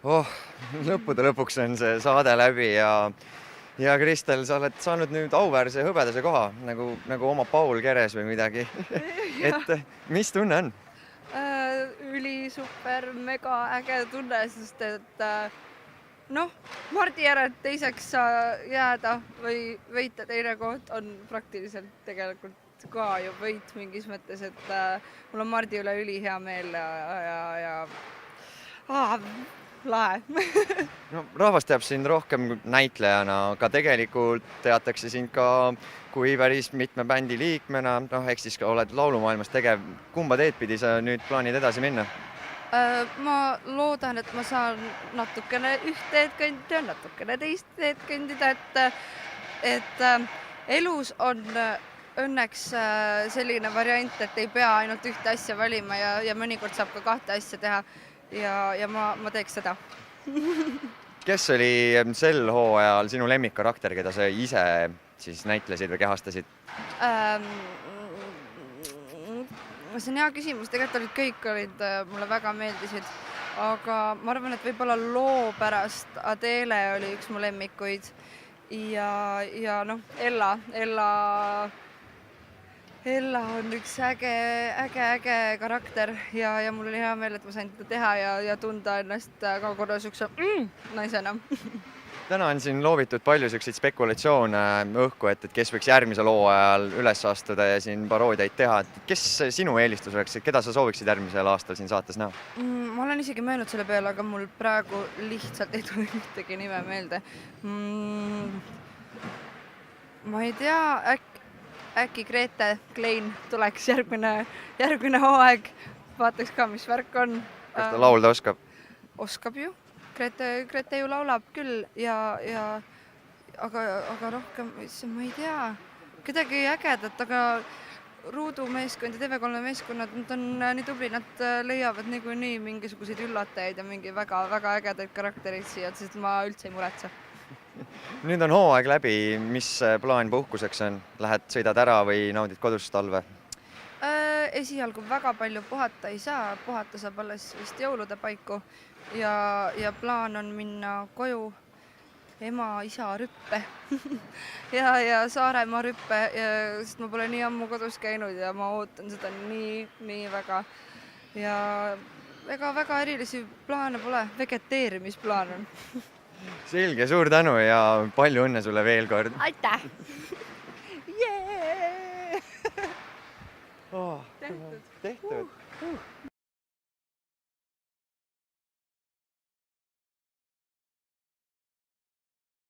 Oh, lõppude lõpuks on see saade läbi ja Kristel, sa oled saanud nüüd auväärse hõbedase koha, nagu oma Paul Keres või midagi. Et mis tunne on? Ülisuper, mega äge tunne, sest et Mardi järelt teiseks jääda või võita teine koht on praktiliselt tegelikult ka ju võit mingis mõttes, et mul on Mardi üle ülihea meel ja lahe. No, rahvas teab sind rohkem näitlejana, aga tegelikult teatakse sind ka kui päris mitme bändi liikmena, eks siis ka oled laulumaailmas tegev. Kumba teed pidi sa nüüd plaanid edasi minna? Ma loodan, et ma saan natukene üht teed kõndida, natukene teist teed kõndida, et elus on õnneks selline variant, et ei pea ainult ühte asja valima ja mõnikord saab ka kahte asja teha ja ma teeks seda. Kes oli sel hooajal sinu lemmikkarakter, keda sa ise siis näitlesid või kehastasid? See on hea küsimus, tegelikult kõik mulle väga meeldisid, aga ma arvan, et võib-olla loo pärast Adele oli üks mu lemmikuid ja Ella on üks äge karakter ja mul oli hea meel, et ma sain teda teha ja tunda ennast ka korra niisuguse naisena. Täna on siin loovitud palju selliseid spekulatsioone õhku, et kes võiks järgmisel hooajal üles astuda ja siin paroodiaid teha. Kes sinu eelistus oleks, keda sa sooviksid järgmisel aastal siin saates näha? Ma olen isegi mõelnud selle peale, aga mul praegu lihtsalt ei tule ühtegi nime meelde. Ma ei tea, äkki Grete Klein tuleks järgmine hooaeg. Vaataks ka, mis värk on. Kas ta laulda oskab? Oskab ju. Grete ju laulab küll aga rohkem, ma ei tea, kedagi ägedat, aga Ruudumeeskond ja TV3 meeskonnad, nad on nii tubli, nad leiavad niikuinii mingisuguseid üllatajaid ja mingi väga ägedaid karaktereid siia, sest ma üldse ei muretse. Nüüd on hooaeg läbi, mis plaan puhkuseks on? Lähed, sõidad ära või naudid kodus talve? Esialgu väga palju puhata ei saa, puhata saab alles vist jõulude paiku ja plaan on minna koju ema-isa rüppe ja Saaremaa rüppe, sest ma pole nii ammu kodus käinud ja ma ootan seda nii väga ja ega väga erilisi plaane pole, vegeteerimisplaan on. Selge, suur tänu ja palju õnne sulle veel kord! Aitäh! Tehtud!